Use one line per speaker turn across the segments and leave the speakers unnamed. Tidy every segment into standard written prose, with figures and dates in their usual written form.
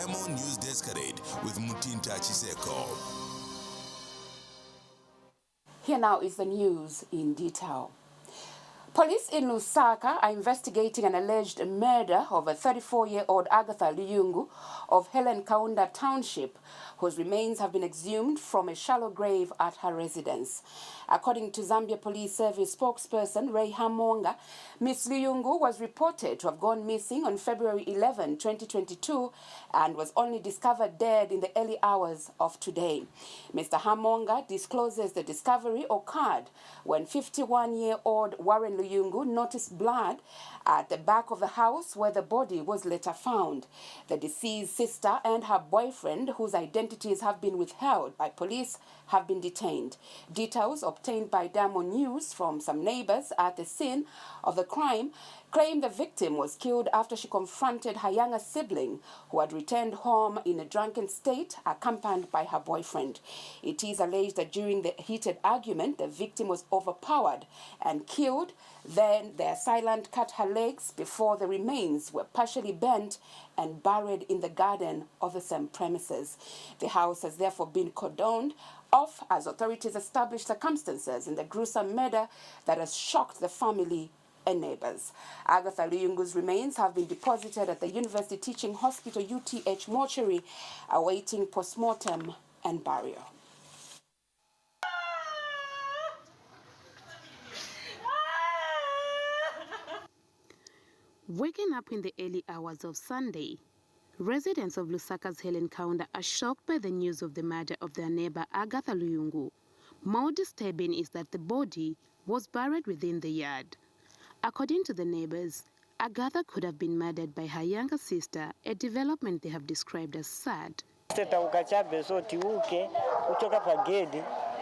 Diamond News Descade with Mutinta Chiseko.
Here now is the news in detail. Police in Lusaka are investigating an alleged murder of a 34-year-old Agatha Luyungu of Helen Kaunda Township, whose remains have been exhumed from a shallow grave at her residence. According to Zambia Police Service spokesperson Ray Hamonga, Miss Luyungu was reported to have gone missing on February 11, 2022, and was only discovered dead in the early hours of today. Mr. Hamonga discloses the discovery occurred when 51-year-old Warren Luyungu noticed blood at the back of the house where the body was later found. The deceased sister and her boyfriend, whose identities have been withheld by police, have been detained. Details obtained by Diamond News from some neighbors at the scene of the crime claim the victim was killed after she confronted her younger sibling, who had returned home in a drunken state, accompanied by her boyfriend. It is alleged that during the heated argument, the victim was overpowered and killed. Then the assailant cut her legs before the remains were partially burnt and buried in the garden of the same premises. The house has therefore been cordoned off as authorities establish circumstances in the gruesome murder that has shocked the family and neighbors. Agatha Luyungu's remains have been deposited at the University Teaching Hospital UTH mortuary, awaiting postmortem and burial.
Waking up in the early hours of Sunday, residents of Lusaka's Helen Kaunda are shocked by the news of the murder of their neighbor Agatha Luyungu. More disturbing is that the body was buried within the yard. According to the neighbors, Agatha could have been murdered by her younger sister, a development they have described as sad.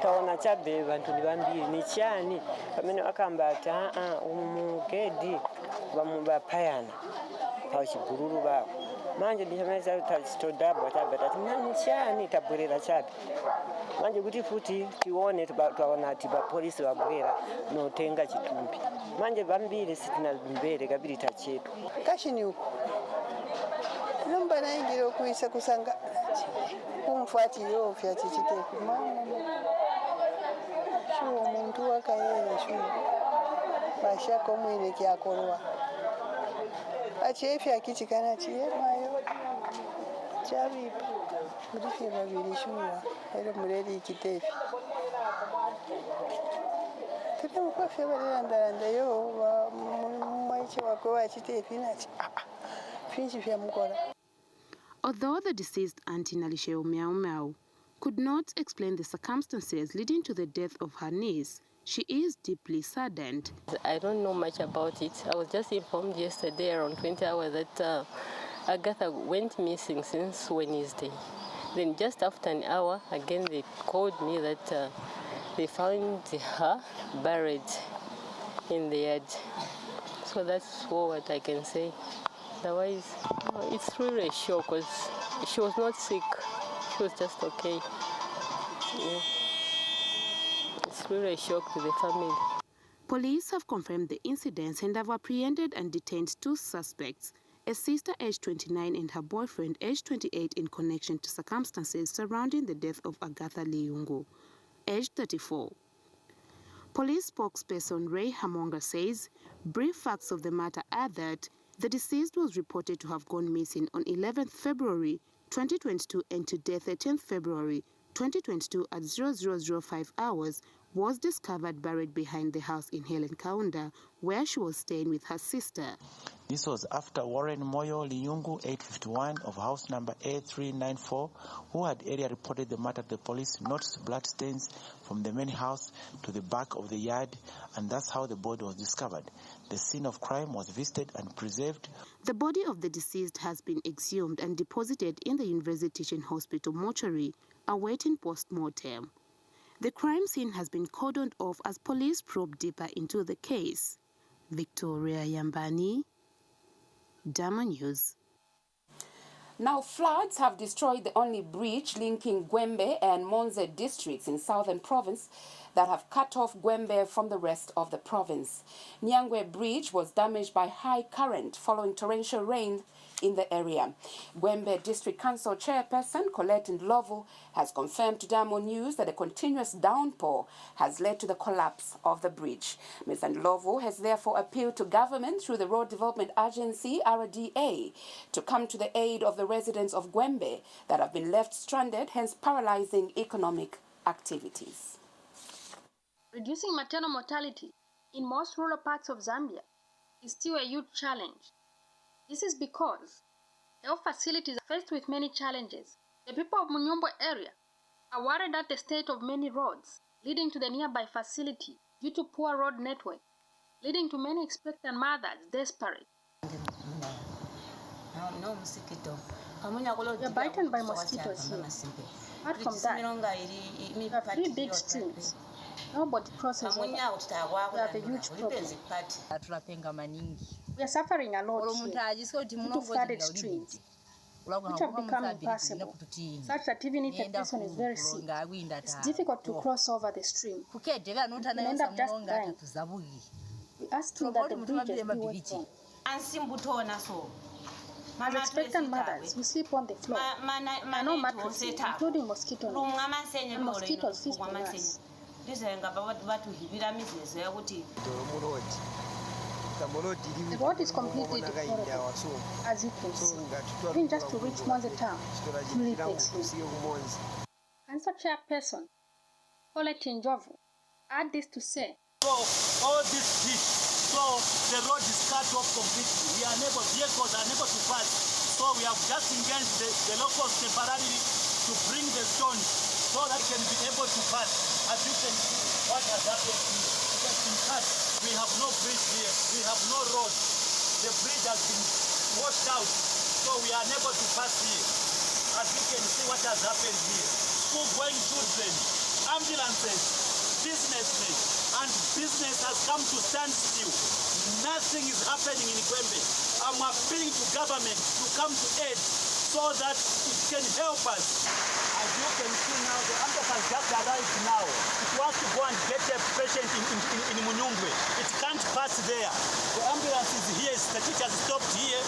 Taona chabe bantu nibambiri ni chani pamene akambata umugedi bamubapayana pachigururu babo manje ndichameza tachitodabwa tabata tinani chani tabwerera chabe manje kuti futi tione twaona tiba polisi babwera notenga chitumbi manje bambiri sitina mbere kabiri tachetu kashini uko nombana ingiro kuisa kusanga kumfuati yo fyati chitepi umuntu wakayera shu bashako mwine kyakorwa achefi akichikana chiyemayo chabipa murike babiri shuwa ero mureri ikitefi tete mukwafe baranda yo maiche wako achitefi nachi finchi vya mukora.
Although the deceased auntie Nalisheo Meow Meow could not explain the circumstances leading to the death of her niece, she is deeply saddened.
I don't know much about it. I was just informed yesterday around 20 hours that Agatha went missing since Wednesday. Then just after an hour, again they called me that they found her buried in the yard. So that's what I can say. Otherwise, it's really a shock because she was not sick. She was just okay. Yeah. It's really a shock to the family.
Police have confirmed the incidents and have apprehended and detained two suspects, a sister aged 29 and her boyfriend aged 28, in connection to circumstances surrounding the death of Agatha Luyungu, aged 34. Police spokesperson Ray Hamonga says brief facts of the matter are that the deceased was reported to have gone missing on 11th February 2022 and today, 13th February 2022 at 0005 hours, was discovered buried behind the house in Helen Kaunda, where she was staying with her sister.
This was after Warren Moyo Luyungu, 851, of house number A394, who had earlier reported the matter to the police, noticed blood stains from the main house to the back of the yard, and that's how the body was discovered. The scene of crime was visited and preserved.
The body of the deceased has been exhumed and deposited in the University Teaching Hospital mortuary, awaiting post-mortem. The crime scene has been cordoned off as police probe deeper into the case. Victoria Yambani, Diamond News.
Now, floods have destroyed the only bridge linking GWEMBE and Monze districts in southern province that have cut off GWEMBE from the rest of the province. Nyangwe Bridge was damaged by high current following torrential rain in the area. GWEMBE District Council Chairperson Colette Ndlovu has confirmed to Diamond News that a continuous downpour has led to the collapse of the bridge. Ms. Ndlovu has therefore appealed to government through the Road Development Agency, RDA, to come to the aid of the residents of GWEMBE that have been left stranded, hence paralyzing economic activities.
Reducing maternal mortality in most rural parts of Zambia is still a huge challenge. This is because health facilities are faced with many challenges. The people of Munyumbo area are worried at the state of many roads leading to the nearby facility due to poor road network, leading to many expectant mothers desperate. We are bitten by mosquitoes here. Apart from that, we have 3 big streams. Nobody crosses over. We have a huge problem. We are suffering a lot here due to flooded streams, which have become impassable, such that even if a person is very sick, it's difficult to cross over the stream. You can end up just dying. We ask that the bridges be worked on. As expectant mothers, we sleep on the floor. There are no mattresses, including mosquito nets, and mosquitoes feast on us. The road is completely deplorable, as you can see. Even just to reach Mwanza town, it really takes long. Council Chairperson Colette Ndlovu add this to say,
So all this heat, so the road is cut off completely. Vehicles are unable to pass. So we have just engaged the locals temporarily to bring the stones so that can be able to pass. As you can see, what has happened here? It has been cut. We have no bridge here. We have no road. The bridge has been washed out, so we are unable to pass here. As you can see what has happened here. School-going children, ambulances, businessmen, and business has come to stand still. Nothing is happening in GWEMBE. I'm appealing to government to come to aid so that it can help us. As you can see now, the ambulance has just arrived now. It wants to go and get a patient in Munyungwe. It can't pass there. The ambulance is here, the teacher has stopped here.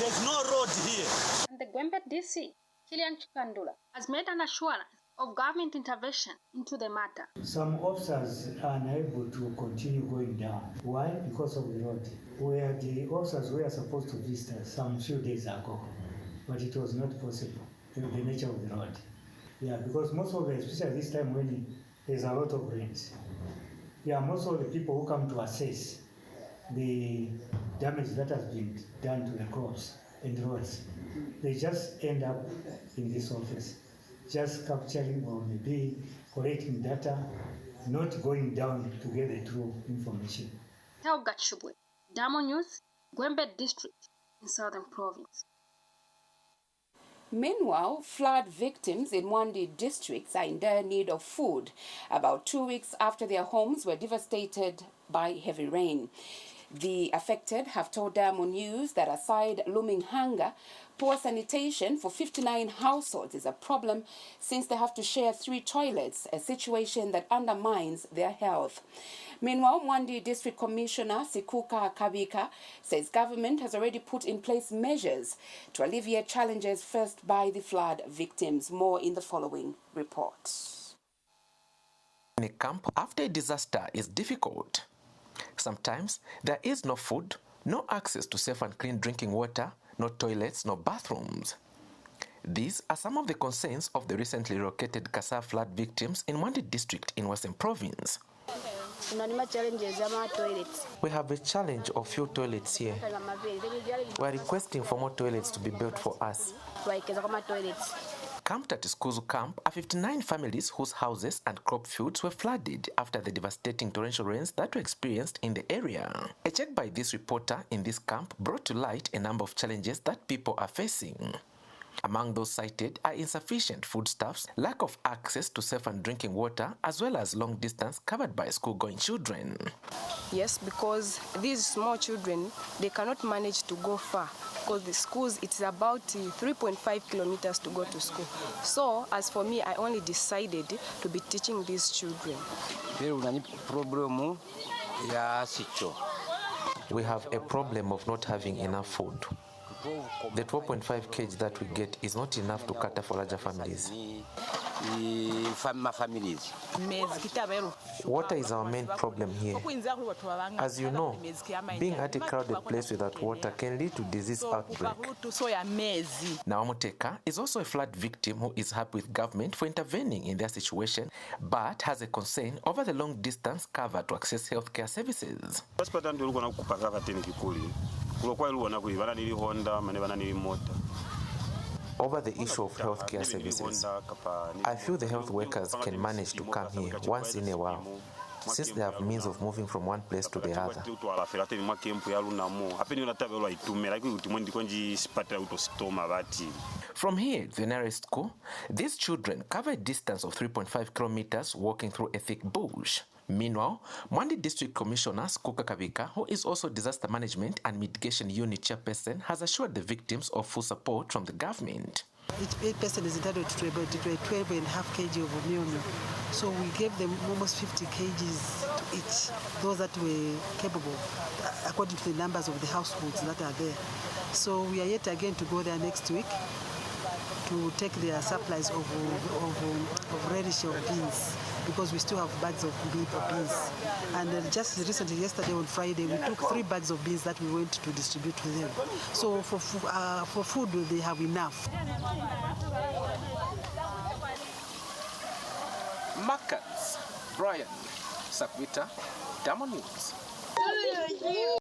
There's no road here.
And the GWEMBE DC, Kilian Chikandula, has made an assurance of government intervention into the matter.
Some officers are unable to continue going down. Why? Because of the road. Where the officers were supposed to visit us some few days ago, but it was not possible due to the nature of the road. Yeah, because most of the, especially this time when there's a lot of rains, most of the people who come to assess the damage that has been done to the crops and roads, they just end up in this office, just capturing or maybe collecting data, not going down to get the true information.
Helga Chubwe, Diamond News, GWEMBE District in Southern Province.
Meanwhile, flood victims in MWANDI districts are in dire need of food about 2 weeks after their homes were devastated by heavy rain. The affected have told Diamond News that aside looming hunger, poor sanitation for 59 households is a problem since they have to share 3 toilets, a situation that undermines their health. Meanwhile, MWANDI District Commissioner Sikuka Kabika says government has already put in place measures to alleviate challenges faced by the flood victims. More in the following report.
In a camp after a disaster is difficult. Sometimes there is no food, no access to safe and clean drinking water, no toilets, no bathrooms. These are some of the concerns of the recently relocated Kasa flood victims in MWANDI district in Western Province. We have a challenge of few toilets here. We are requesting for more toilets to be built for us. Camped at Skuzu Camp are 59 families whose houses and crop fields were flooded after the devastating torrential rains that were experienced in the area. A check by this reporter in this camp brought to light a number of challenges that people are facing. Among those cited are insufficient foodstuffs, lack of access to safe and drinking water, as well as long distance covered by school-going children.
Yes, because these small children, they cannot manage to go far because the schools, it's about 3.5 kilometers to go to school. So as for me, I only decided to be teaching these children.
We have a problem of not having enough food. The 12.5 kg that we get is not enough to cater for larger families. Water is our main problem here. As you know, being at a crowded place without water can lead to disease outbreak. Nawamuteka is also a flood victim who is happy with government for intervening in their situation, but has a concern over the long distance covered to access healthcare services. Over the issue of healthcare services, I feel the health workers can manage to come here once in a while, since they have means of moving from one place to the other. From here to the nearest school, these children cover a distance of 3.5 kilometers walking through a thick bush. Meanwhile, MWANDI District Commissioner Skuka Kabika, who is also Disaster Management and Mitigation Unit Chairperson, has assured the victims of full support from the government.
Each person is entitled to about 12.5 kg of meal. So we gave them almost 50 kgs to each, those that were capable, according to the numbers of the households that are there. So we are yet again to go there next week to take their supplies of relish of beans, because we still have bags of beans. And just recently, yesterday on Friday, we took 3 bags of beans that we went to distribute to them. So for food, they have enough.
Markets, Brian, Sakwita, Diamond News.